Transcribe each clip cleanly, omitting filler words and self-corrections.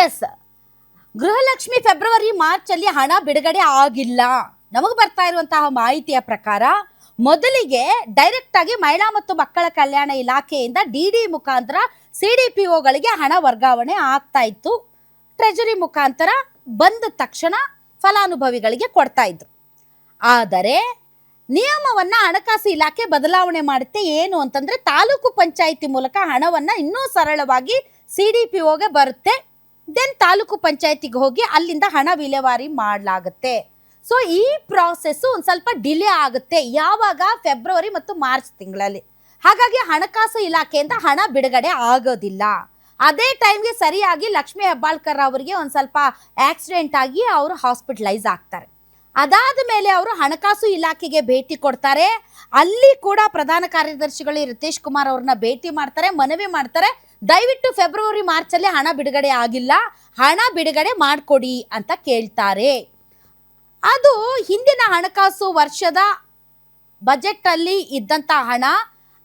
S, Gruhalakshmi February March ಅಲ್ಲಿ ಹಣ ಬಿಡುಗಡೆ ಆಗಿಲ್ಲ. ನಮಗೆ ಬರ್ತಾ ಇರುವಂತಹ ಮಾಹಿತಿಯ ಪ್ರಕಾರ ಮೊದಲಿಗೆ ಡೈರೆಕ್ಟ್ ಆಗಿ ಮಹಿಳಾ ಮತ್ತು ಮಕ್ಕಳ ಕಲ್ಯಾಣ ಇಲಾಖೆಯಿಂದ ಡಿಡಿ ಮುಖಾಂತರ ಸಿಡಿಪಿಒಗಳಿಗೆ ಹಣ ವರ್ಗಾವಣೆ ಆಗ್ತಾ ಇತ್ತು. ಟ್ರೆಜರಿ ಮುಖಾಂತರ ಬಂದ ತಕ್ಷಣ ಫಲಾನುಭವಿಗಳಿಗೆ ಕೊಡ್ತಾ ಇದ್ರು. ಆದರೆ ನಿಯಮವನ್ನ ಹಣಕಾಸು ಇಲಾಖೆ ಬದಲಾವಣೆ ಮಾಡುತ್ತೆ. ಏನು ಅಂತಂದ್ರೆ ತಾಲೂಕು ಪಂಚಾಯಿತಿ ಮೂಲಕ ಹಣವನ್ನ ಇನ್ನೂ ಸರಳವಾಗಿ ಸಿಡಿಪಿಒಗೆ ಬರುತ್ತೆ. ದೆನ್ ತಾಲೂಕು ಪಂಚಾಯತಿಗೆ ಹೋಗಿ ಅಲ್ಲಿಂದ ಹಣ ವಿಲೇವಾರಿ ಮಾಡಲಾಗುತ್ತೆ. ಸೊ ಈ ಪ್ರಾಸೆಸ್ ಒಂದು ಸ್ವಲ್ಪ ಡಿಲೇ ಆಗುತ್ತೆ. ಯಾವಾಗ? ಫೆಬ್ರವರಿ ಮತ್ತು ಮಾರ್ಚ್ ತಿಂಗಳಲ್ಲಿ. ಹಾಗಾಗಿ ಹಣಕಾಸು ಇಲಾಖೆಯಿಂದ ಹಣ ಬಿಡುಗಡೆ ಆಗೋದಿಲ್ಲ. ಅದೇ ಟೈಮ್ಗೆ ಸರಿಯಾಗಿ ಲಕ್ಷ್ಮೀ ಹೆಬ್ಬಾಳ್ಕರ್ ಅವರಿಗೆ ಒಂದು ಸ್ವಲ್ಪ ಆಕ್ಸಿಡೆಂಟ್ ಆಗಿ ಅವರು ಹಾಸ್ಪಿಟಲೈಸ್ ಆಗ್ತಾರೆ. ಅದಾದ ಮೇಲೆ ಅವರು ಹಣಕಾಸು ಇಲಾಖೆಗೆ ಭೇಟಿ ಕೊಡ್ತಾರೆ. ಅಲ್ಲಿ ಕೂಡ ಪ್ರಧಾನ ಕಾರ್ಯದರ್ಶಿಗಳು ರಿತೇಶ್ ಕುಮಾರ್ ಅವ್ರನ್ನ ಭೇಟಿ ಮಾಡ್ತಾರೆ, ಮನವಿ ಮಾಡ್ತಾರೆ, ದಯವಿಟ್ಟು ಫೆಬ್ರವರಿ ಮಾರ್ಚಲ್ಲಿ ಹಣ ಬಿಡುಗಡೆ ಆಗಿಲ್ಲ, ಹಣ ಬಿಡುಗಡೆ ಮಾಡಿಕೊಡಿ ಅಂತ ಕೇಳ್ತಾರೆ. ಅದು ಹಿಂದಿನ ಹಣಕಾಸು ವರ್ಷದ ಬಜೆಟಲ್ಲಿ ಇದ್ದಂಥ ಹಣ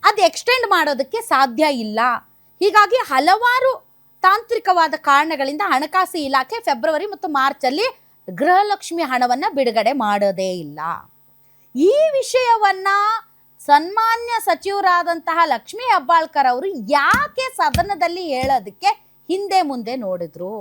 ಅದು ಎಕ್ಸ್ಟೆಂಡ್ ಮಾಡೋದಕ್ಕೆ ಸಾಧ್ಯ ಇಲ್ಲ. ಹೀಗಾಗಿ ಹಲವಾರು ತಾಂತ್ರಿಕವಾದ ಕಾರಣಗಳಿಂದ ಹಣಕಾಸು ಇಲಾಖೆ ಫೆಬ್ರವರಿ ಮತ್ತು ಮಾರ್ಚಲ್ಲಿ ಗೃಹಲಕ್ಷ್ಮಿ ಹಣವನ್ನು ಬಿಡುಗಡೆ ಮಾಡೋದೇ ಇಲ್ಲ. ಈ ವಿಷಯವನ್ನ ಸನ್ಮಾನ್ಯ ಸಚಿವರಾದಂತಹ ಲಕ್ಷ್ಮೀ ಹೆಬ್ಬಾಳ್ಕರ್ ಅವರು ಯಾಕೆ ಸದನದಲ್ಲಿ ಹೇಳೋದಕ್ಕೆ ಹಿಂದೆ ಮುಂದೆ ನೋಡಿದ್ರು?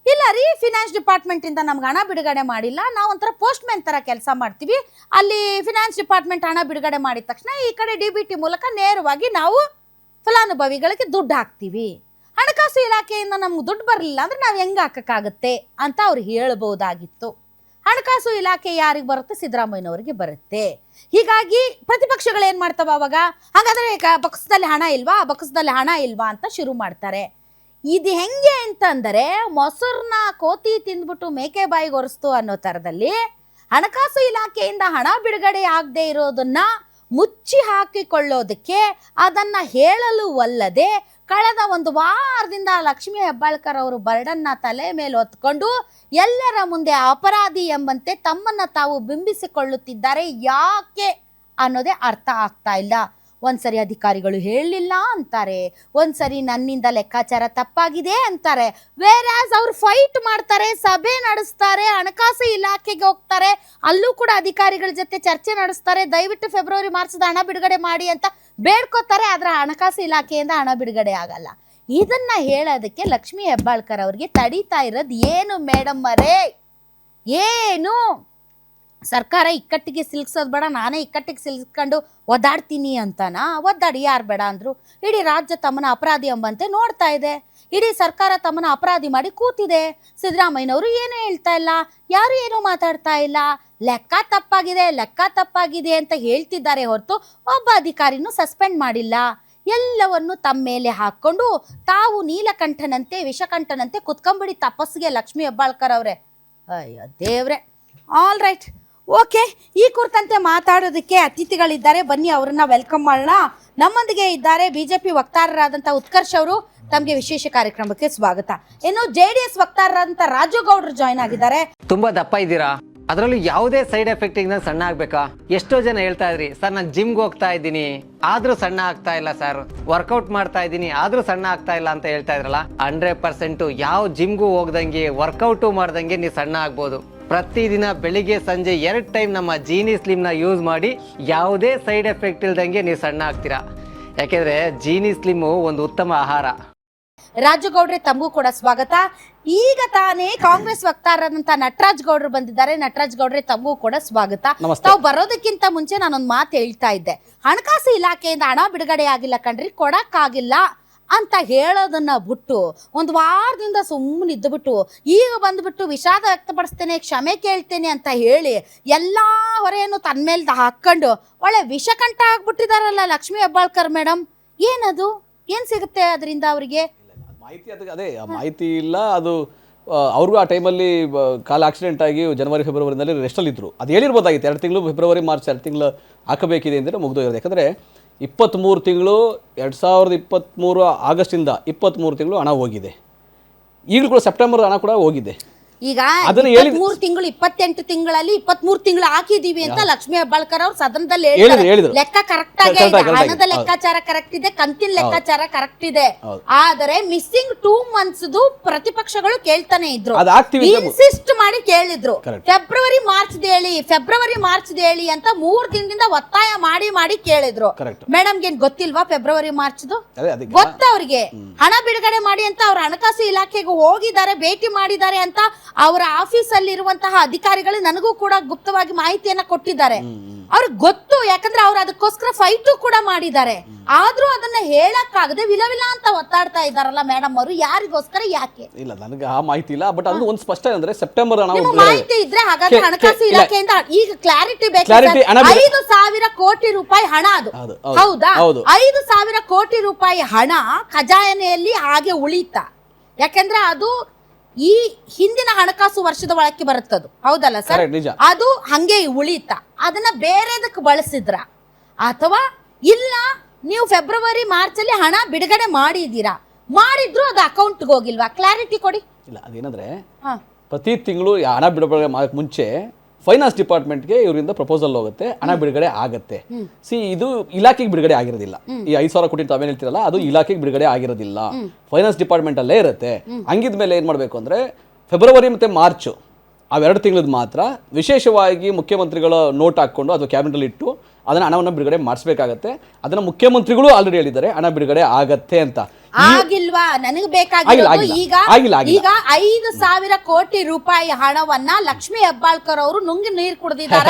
ಇಲ್ಲ ರೀ, ಫಿನಾನ್ಸ್ ಡಿಪಾರ್ಟ್ಮೆಂಟಿಂದ ನಮ್ಗೆ ಹಣ ಬಿಡುಗಡೆ ಮಾಡಿಲ್ಲ, ನಾವು ಒಂಥರ ಪೋಸ್ಟ್ ಮ್ಯಾನ್ ಥರ ಕೆಲಸ ಮಾಡ್ತೀವಿ, ಅಲ್ಲಿ ಫಿನಾನ್ಸ್ ಡಿಪಾರ್ಟ್ಮೆಂಟ್ ಹಣ ಬಿಡುಗಡೆ ಮಾಡಿದ ತಕ್ಷಣ ಈ ಕಡೆ DBT ಮೂಲಕ ನೇರವಾಗಿ ನಾವು ಫಲಾನುಭವಿಗಳಿಗೆ ದುಡ್ಡು ಹಾಕ್ತೀವಿ, ಹಣಕಾಸು ಇಲಾಖೆಯಿಂದ ನಮ್ಗೆ ದುಡ್ಡು ಬರಲಿಲ್ಲ ಅಂದ್ರೆ ನಾವು ಹೆಂಗೆ ಹಾಕೋಕ್ಕಾಗುತ್ತೆ ಅಂತ ಅವ್ರು ಹೇಳ್ಬೋದಾಗಿತ್ತು. ಹಣಕಾಸು ಇಲಾಖೆ ಯಾರಿಗೆ ಬರುತ್ತೆ? ಸಿದ್ದರಾಮಯ್ಯನವರಿಗೆ ಬರುತ್ತೆ. ಹೀಗಾಗಿ ಪ್ರತಿಪಕ್ಷಗಳು ಏನು ಮಾಡ್ತಾವ ಅವಾಗ? ಹಾಗಾದರೆ ಬೊಕ್ಕಸದಲ್ಲಿ ಹಣ ಇಲ್ವಾ, ಬೊಕ್ಕಸದಲ್ಲಿ ಹಣ ಇಲ್ವಾ ಅಂತ ಶುರು ಮಾಡ್ತಾರೆ. ಇದು ಹೆಂಗೆ ಅಂತಂದರೆ ಮೊಸರನ್ನ ಕೋತಿ ತಿಂದ್ಬಿಟ್ಟು ಮೇಕೆ ಬಾಯಿಗೆ ಒರೆಸ್ತು ಅನ್ನೋ ಥರದಲ್ಲಿ ಹಣಕಾಸು ಇಲಾಖೆಯಿಂದ ಹಣ ಬಿಡುಗಡೆ ಆಗದೆ ಇರೋದನ್ನ ಮುಚ್ಚಿ ಹಾಕಿಕೊಳ್ಳೋದಕ್ಕೆ, ಅದನ್ನು ಹೇಳಲು ಅಲ್ಲದೆ ಕಳೆದ ಒಂದು ವಾರದಿಂದ ಲಕ್ಷ್ಮೀ ಹೆಬ್ಬಾಳ್ಕರ್ ಅವರು ಬರ್ಡನ್ನ ತಲೆ ಮೇಲೆ ಹೊತ್ಕೊಂಡು ಎಲ್ಲರ ಮುಂದೆ ಅಪರಾಧಿ ಎಂಬಂತೆ ತಮ್ಮನ್ನು ತಾವು ಬಿಂಬಿಸಿಕೊಳ್ಳುತ್ತಿದ್ದಾರೆ. ಯಾಕೆ ಅನ್ನೋದೇ ಅರ್ಥ ಆಗ್ತಾ ಇಲ್ಲ. ಒಂದ್ಸರಿ ಅಧಿಕಾರಿಗಳು ಹೇಳಲಿಲ್ಲ ಅಂತಾರೆ, ಒಂದ್ಸರಿ ನನ್ನಿಂದ ಲೆಕ್ಕಾಚಾರ ತಪ್ಪಾಗಿದೆ ಅಂತಾರೆ. ವೇರಾಸ್ ಅವ್ರು ಫೈಟ್ ಮಾಡ್ತಾರೆ, ಸಭೆ ನಡೆಸ್ತಾರೆ, ಹಣಕಾಸು ಇಲಾಖೆಗೆ ಹೋಗ್ತಾರೆ, ಅಲ್ಲೂ ಕೂಡ ಅಧಿಕಾರಿಗಳ ಜೊತೆ ಚರ್ಚೆ ನಡೆಸ್ತಾರೆ, ದಯವಿಟ್ಟು ಫೆಬ್ರವರಿ ಮಾರ್ಚದ ಹಣ ಬಿಡುಗಡೆ ಮಾಡಿ ಅಂತ ಬೇಡ್ಕೋತಾರೆ. ಆದ್ರೆ ಹಣಕಾಸು ಇಲಾಖೆಯಿಂದ ಹಣ ಬಿಡುಗಡೆ ಆಗಲ್ಲ. ಇದನ್ನ ಹೇಳೋದಕ್ಕೆ ಲಕ್ಷ್ಮೀ ಹೆಬ್ಬಾಳ್ಕರ್ ಅವ್ರಿಗೆ ತಡೀತಾ ಇರೋದು ಏನು ಮೇಡಮ್ ಅವರೇ? ಏನು ಸರ್ಕಾರ ಇಕ್ಕಟ್ಟಿಗೆ ಸಿಲ್ಕ್ಸೋದು ಬೇಡ, ನಾನೇ ಇಕ್ಕಟ್ಟಿಗೆ ಸಿಲ್ಕೊಂಡು ಒದ್ದಾಡ್ತೀನಿ ಅಂತಾನಾ? ಒದ್ದಾಡಿ ಯಾರು ಬೇಡ ಅಂದರು? ಇಡೀ ರಾಜ್ಯ ತಮ್ಮನ ಅಪರಾಧಿ ಎಂಬಂತೆ ನೋಡ್ತಾ ಇದೆ. ಇಡೀ ಸರ್ಕಾರ ತಮ್ಮನ ಅಪರಾಧಿ ಮಾಡಿ ಕೂತಿದೆ. ಸಿದ್ದರಾಮಯ್ಯನವರು ಏನೂ ಹೇಳ್ತಾ ಇಲ್ಲ, ಯಾರು ಏನೂ ಮಾತಾಡ್ತಾ ಇಲ್ಲ. ಲೆಕ್ಕ ತಪ್ಪಾಗಿದೆ, ಲೆಕ್ಕ ತಪ್ಪಾಗಿದೆ ಅಂತ ಹೇಳ್ತಿದ್ದಾರೆ ಹೊರತು ಒಬ್ಬ ಅಧಿಕಾರಿನೂ ಸಸ್ಪೆಂಡ್ ಮಾಡಿಲ್ಲ. ಎಲ್ಲವನ್ನು ತಮ್ಮ ಮೇಲೆ ಹಾಕ್ಕೊಂಡು ತಾವು ನೀಲಕಂಠನಂತೆ ವಿಷಕಂಠನಂತೆ ಕುತ್ಕೊಂಬಿಡಿ ತಪಸ್ಸಿಗೆ ಲಕ್ಷ್ಮೀ ಹೆಬ್ಬಾಳ್ಕರ್ ಅವರೇ. ಅಯ್ಯೋ ದೇವ್ರೆ. All right, okay. ಈ ಕುರಿತಂತೆ ಮಾತಾಡೋದಕ್ಕೆ ಅತಿಥಿಗಳಿದ್ದಾರೆ, ಬನ್ನಿ ಅವರನ್ನ ವೆಲ್ಕಮ್ ಮಾಡೋಣ. ನಮ್ಮೊಂದಿಗೆ ಇದ್ದಾರೆ ಬಿಜೆಪಿ ವಕ್ತಾರರಾದಂಥ ಉತ್ಕರ್ಷ್ ಅವರು. ತಮಗೆ ವಿಶೇಷ ಕಾರ್ಯಕ್ರಮಕ್ಕೆ ಸ್ವಾಗತ. ಇನ್ನು JDS ವಕ್ತಾರರಾದಂಥ ರಾಜು ಗೌಡ್ರು ಜಾಯ್ನ್ ಆಗಿದ್ದಾರೆ. ತುಂಬಾ ದಪ್ಪ ಇದ್ದೀರಾ, ಅದರಲ್ಲೂ ಯಾವುದೇ ಸೈಡ್ ಎಫೆಕ್ಟ್ ಇಂದ ಸಣ್ಣ ಆಗ್ಬೇಕಾ? ಎಷ್ಟೋ ಜನ ಹೇಳ್ತಾ ಇದ್ರಿ, ಸರ್ ನಾನು ಜಿಮ್ಗೆ ಹೋಗ್ತಾ ಇದ್ದೀನಿ ಆದ್ರೂ ಸಣ್ಣ ಆಗ್ತಾ ಇಲ್ಲ ಸರ್, ವರ್ಕೌಟ್ ಮಾಡ್ತಾ ಇದ್ದೀನಿ ಆದ್ರೂ ಸಣ್ಣ ಆಗ್ತಾ ಇಲ್ಲ ಅಂತ ಹೇಳ್ತಾ ಇದ್ರಲ್ಲ. 100% ಯಾವ ಜಿಮ್ಗೂ ಹೋಗ್ದಂಗೆ ವರ್ಕೌಟು ಮಾಡ್ದಂಗೆ ನೀವು ಸಣ್ಣ ಆಗ್ಬೋದು. ಪ್ರತಿದಿನ ಬೆಳಿಗ್ಗೆ ಸಂಜೆ 2 ಟೈಮ್ ನಮ್ಮ ಜೀನಿ ಸ್ಲಿಮ್ನ ಯೂಸ್ ಮಾಡಿ ಯಾವುದೇ ಸೈಡ್ ಎಫೆಕ್ಟ್ ಇಲ್ದಂಗೆ ನೀವು ಸಣ್ಣ ಆಗ್ತೀರಾ. ಯಾಕೆಂದ್ರೆ ಜೀನಿ ಸ್ಲಿಮ್ ಒಂದು ಉತ್ತಮ ಆಹಾರ. ರಾಜು ಗೌಡ್ರೆ, ತಮಗೂ ಕೂಡ ಸ್ವಾಗತ. ಈಗ ತಾನೇ ಕಾಂಗ್ರೆಸ್ ವಕ್ತಾರರಾದಂಥ ನಟರಾಜ್ ಗೌಡ್ರು ಬಂದಿದ್ದಾರೆ. ನಟರಾಜ್ ಗೌಡ್ರೆ, ತಮಗೂ ಕೂಡ ಸ್ವಾಗತ. ತಾವು ಬರೋದಕ್ಕಿಂತ ಮುಂಚೆ ನಾನೊಂದು ಮಾತು ಹೇಳ್ತಾ ಇದ್ದೆ, ಹಣಕಾಸು ಇಲಾಖೆಯಿಂದ ಹಣ ಬಿಡುಗಡೆ ಆಗಿಲ್ಲ ಕಣ್ರಿ, ಕೊಡಕ್ಕಾಗಿಲ್ಲ ಅಂತ ಹೇಳೋದನ್ನ ಬಿಟ್ಟು ಒಂದು ವಾರದಿಂದ ಸುಮ್ಮನೆ ಇದ್ದುಬಿಟ್ಟು ಈಗ ಬಂದ್ಬಿಟ್ಟು ವಿಷಾದ ವ್ಯಕ್ತಪಡಿಸ್ತೇನೆ, ಕ್ಷಮೆ ಕೇಳ್ತೇನೆ ಅಂತ ಹೇಳಿ ಎಲ್ಲ ಹೊರೆಯನ್ನು ತನ್ನ ಮೇಲೆ ಹಾಕ್ಕೊಂಡು ಒಳ್ಳೆ ವಿಷಕಂಠ ಆಗ್ಬಿಟ್ಟಿದಾರಲ್ಲ ಲಕ್ಷ್ಮೀ ಹೆಬ್ಬಾಳ್ಕರ್ ಮೇಡಮ್. ಏನದು? ಏನು ಸಿಗುತ್ತೆ ಅದರಿಂದ ಅವರಿಗೆ? ಮಾಹಿತಿ ಅದೇ ಮಾಹಿತಿ ಇಲ್ಲ. ಅದು ಅವ್ರಿಗೂ ಆ ಟೈಮಲ್ಲಿ ಕಾಲು ಆಕ್ಸಿಡೆಂಟ್ ಆಗಿ ಜನವರಿ ಫೆಬ್ರವರಿನಲ್ಲಿ ರೆಸ್ಟಲ್ಲಿದ್ದರು. ಅದು ಹೇಳಿರ್ಬೋದಾಗಿತ್ತು, 2 ತಿಂಗಳು ಫೆಬ್ರವರಿ ಮಾರ್ಚ್ 2 ತಿಂಗಳು ಹಾಕಬೇಕಿದೆ ಅಂದರೆ ಮುಗಿದೋಗಿರೋದು. ಯಾಕಂದರೆ 23 ತಿಂಗಳು 2023 ಆಗಸ್ಟಿಂದ 23 ತಿಂಗಳು ಹಣ ಹೋಗಿದೆ. ಈಗಲೂ ಕೂಡ ಸೆಪ್ಟೆಂಬರ್ ಹಣ ಕೂಡ ಹೋಗಿದೆ. ಈಗ ಅದನ್ನ 23 ತಿಂಗಳು 28 ತಿಂಗಳಲ್ಲಿ 23 ತಿಂಗಳು ಹಾಕಿದೀವಿ ಅಂತ ಲಕ್ಷ್ಮೀ ಹೆಬ್ಬಾಳ್ಕರ್ ಅವ್ರು ಸದನದಲ್ಲಿ ಹೇಳಿದ್ರು. ಲೆಕ್ಕ ಕರೆಕ್ಟ್ ಆಗಿ ಹಣದ ಲೆಕ್ಕಾಚಾರ ಕರೆಕ್ಟ್ ಇದೆ, ಕಂತಿನ ಲೆಕ್ಕಾಚಾರ ಕರೆಕ್ಟ್ ಇದೆ. ಆದರೆ ಮಿಸ್ಸಿಂಗ್ 2 months ಪ್ರತಿಪಕ್ಷಗಳು ಕೇಳ್ತಾನೆ ಇದ್ರು, ಇನ್ಸಿಸ್ಟ್ ಮಾಡಿ ಕೇಳಿದ್ರು. ಫೆಬ್ರವರಿ ಮಾರ್ಚ್ ಹೇಳಿ ಅಂತ 3 ದಿನದಿಂದ ಒತ್ತಾಯ ಮಾಡಿ ಕೇಳಿದ್ರು. ಮೇಡಮ್ಗೆ ಏನ್ ಗೊತ್ತಿಲ್ವಾ ಫೆಬ್ರವರಿ ಮಾರ್ಚ್ದು? ಗೊತ್ತ ಅವ್ರಿಗೆ. ಹಣ ಬಿಡುಗಡೆ ಮಾಡಿ ಅಂತ ಅವ್ರ ಹಣಕಾಸು ಇಲಾಖೆಗೆ ಹೋಗಿದ್ದಾರೆ, ಭೇಟಿ ಮಾಡಿದ್ದಾರೆ ಅಂತ ಅವರ ಆಫೀಸ್ ಅಲ್ಲಿ ಇರುವಂತಹ ಅಧಿಕಾರಿಗಳು ನನಗೂ ಕೂಡ ಗುಪ್ತವಾಗಿ ಮಾಹಿತಿಯನ್ನ ಕೊಟ್ಟಿದ್ದಾರೆ. ಅವ್ರಿಗೆ ಗೊತ್ತು, ಯಾಕಂದ್ರೆ ಅವ್ರು ಅದಕ್ಕೋಸ್ಕರ ಫೈಟು ಕೂಡ ಮಾಡಿದ್ದಾರೆ. ಆದ್ರೂ ಅದನ್ನ ಹೇಳಕ್ಕಾಗದೆ ವಿಲವಿಲ ಅಂತ ಒತ್ತಾಡ್ತಾ ಇದಾರಲ್ಲ ಮೇಡಮ್ ಅವರು, ಯಾರಿಗೋಸ್ಕರ ಯಾಕೆ? ಇಲ್ಲ, ನನಗೆ ಆ ಮಾಹಿತಿ ಇಲ್ಲ. ಬಟ್ ಅದು ಒಂದು ಸ್ಪಷ್ಟ ಅಂದ್ರೆ ಸೆಪ್ಟೆಂಬರ್ ಮಾಹಿತಿ ಇದ್ರೆ ಹಾಗಾದ್ರೆ ಹಣಕಾಸು ಇಲಾಖೆಯಿಂದ ಈಗ ಕ್ಲಾರಿಟಿ ಬೇಕು. 5,000 ಕೋಟಿ ರೂಪಾಯಿ ಹಣ ಅದು, ಹೌದಾ? 5,000 ಕೋಟಿ ರೂಪಾಯಿ ಹಣ ಖಜಾನೆಯಲ್ಲಿ ಹಾಗೆ ಉಳಿತಾ? ಯಾಕಂದ್ರೆ ಅದು ಈ ಹಿಂದಿನ ಹಣಕಾಸು ವರ್ಷದ ಒಳಕ್ಕೆ ಬರುತ್ತದು, ಹೌದಲ್ಲ ಸರ್? ಅದು ಹಂಗೆ ಉಳಿತಾ? ಅದನ್ನ ಬೇರೆದಕ್ಕೆ ಬಳಸಿದ್ರ ಅಥವಾ ಇಲ್ಲ ನೀವು ಫೆಬ್ರವರಿ ಮಾರ್ಚ್ ಅಲ್ಲಿ ಹಣ ಬಿಡುಗಡೆ ಮಾಡಿದೀರಾ, ಮಾಡಿದ್ರು ಅದು ಅಕೌಂಟ್ಗೆ ಹೋಗಿಲ್ವಾ? ಕ್ಲಾರಿಟಿ ಕೊಡಿ. ಇಲ್ಲ, ಅದೇನಂದ್ರೆ ಪ್ರತಿ ತಿಂಗಳು ಹಣ ಬಿಡುಗಡೆ ಮಾಡಕ್ ಮುಂಚೆ ಫೈನಾನ್ಸ್ ಡಿಪಾರ್ಟ್ಮೆಂಟ್ಗೆ ಇವರಿಂದ ಪ್ರಪೋಸಲ್ ಹೋಗುತ್ತೆ, ಹಣ ಬಿಡುಗಡೆ ಆಗತ್ತೆ. ಇದು ಇಲಾಖೆಗೆ ಬಿಡುಗಡೆ ಆಗಿರೋದಿಲ್ಲ. ಈ 5,000 ಕೋಟಿ ತಾವೇನು ಹೇಳ್ತಿರಲ್ಲ, ಅದು ಇಲಾಖೆಗೆ ಬಿಡುಗಡೆ ಆಗಿರೋದಿಲ್ಲ, ಫೈನಾನ್ಸ್ ಡಿಪಾರ್ಟ್ಮೆಂಟ್ ಅಲ್ಲೇ ಇರುತ್ತೆ. ಹಂಗಿದ್ಮೇಲೆ ಏನ್ ಮಾಡ್ಬೇಕು ಅಂದ್ರೆ ಫೆಬ್ರವರಿ ಮತ್ತೆ ಮಾರ್ಚ್ ಅವೆರಡು ತಿಂಗಳದ್ ಮಾತ್ರ ವಿಶೇಷವಾಗಿ ಮುಖ್ಯಮಂತ್ರಿಗಳ ನೋಟ್ ಹಾಕೊಂಡು ಅಥವಾ ಕ್ಯಾಬಿನೆಟ್ ಅಲ್ಲಿ ಇಟ್ಟು ಅದನ್ನ ಹಣವನ್ನು ಬಿಡುಗಡೆ ಮಾಡಿಸಬೇಕಾಗತ್ತೆ. ಅದನ್ನ ಮುಖ್ಯಮಂತ್ರಿಗಳು ಆಲ್ರೆಡಿ ಹೇಳಿದ್ದಾರೆ, ಹಣ ಬಿಡುಗಡೆ ಆಗತ್ತೆ ಅಂತ. ಆಗಿಲ್ವಾ? ನನಗೆ ಬೇಕಾಗಿರೋದು ಈಗ 5,000 ಕೋಟಿ ರೂಪಾಯಿ ಹಣವನ್ನ ಲಕ್ಷ್ಮೀ ಹೆಬ್ಬಾಳ್ಕರ್ ಅವರು ನುಂಗಿ ನೀರು ಕುಡಿದಿದ್ದಾರ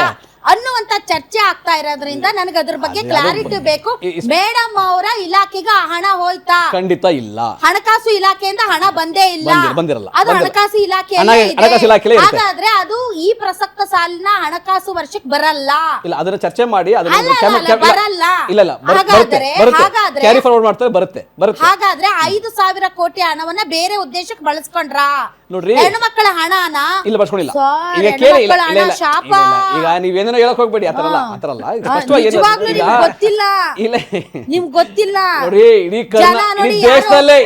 ಅನ್ನುವಂತ ಚರ್ಚೆ ಆಗ್ತಾ ಇರೋದ್ರಿಂದ ನನಗೆ ಅದ್ರ ಬಗ್ಗೆ ಕ್ಲಾರಿಟಿ ಬೇಕು. ಮೇಡಮ್ ಅವರ ಇಲಾಖೆಗೆ ಹಣ ಹೋಯ್ತಾ? ಖಂಡಿತ ಇಲ್ಲ. ಹಣಕಾಸು ಇಲಾಖೆಯಿಂದ ಹಣ ಬಂದೇ ಇಲ್ಲ, ಅದು ಹಣಕಾಸು ಇಲಾಖೆ. ಹಾಗಾದ್ರೆ ಅದು ಈ ಪ್ರಸಕ್ತ ಸಾಲಿನ ಹಣಕಾಸು ವರ್ಷಕ್ಕೆ ಬರಲ್ಲ. ಇಲ್ಲ, ಅದನ್ನ ಚರ್ಚೆ ಮಾಡಿ ಬರಲ್ಲ. ಹಾಗಾದ್ರೆ 5,000 ಕೋಟಿ ಹಣವನ್ನ ಬೇರೆ ಉದ್ದೇಶಕ್ಕೆ ಬಳಸ್ಕೊಂಡ್ರ? ನೋಡ್ರಿ, ಹೆಣ್ಣು ಮಕ್ಕಳ ಹಣನ ಇಲ್ಲ ಬಳಸ್ಕೊಂಡಿಲ್ಲ. ಶಾಪ. ಈಗ ನೀವೇನೇನೋ ಹೇಳಕ್ ಹೋಗ್ಬೇಡಿ, ಆತರಲ್ಲ. ಗೊತ್ತಿಲ್ಲ, ನಿಮ್ಗೆ ಗೊತ್ತಿಲ್ಲ. ನೋಡಿ,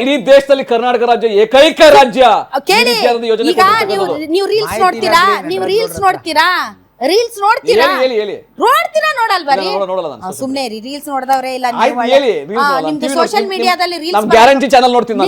ಇಡೀ ದೇಶದಲ್ಲಿ ಕರ್ನಾಟಕ ರಾಜ್ಯ ಏಕೈಕ ರಾಜ್ಯ. ಕೇಳಿ, ಈಗ ನೀವು ರೀಲ್ಸ್ ನೋಡ್ತೀರಾ? ನೋಡಲ್ವಾ? ಸುಮ್ನೆ ರೀಲ್ಸ್ ನೋಡಿದವ್ರೆ ಇಲ್ಲ. ನಿಮ್ದು ಸೋಷಿಯಲ್ ಮೀಡಿಯಾದಲ್ಲಿ ರೀಲ್ಸ್ ಗ್ಯಾರಂಟಿ ಚಾನಲ್ ನೋಡ್ತೀನಿ.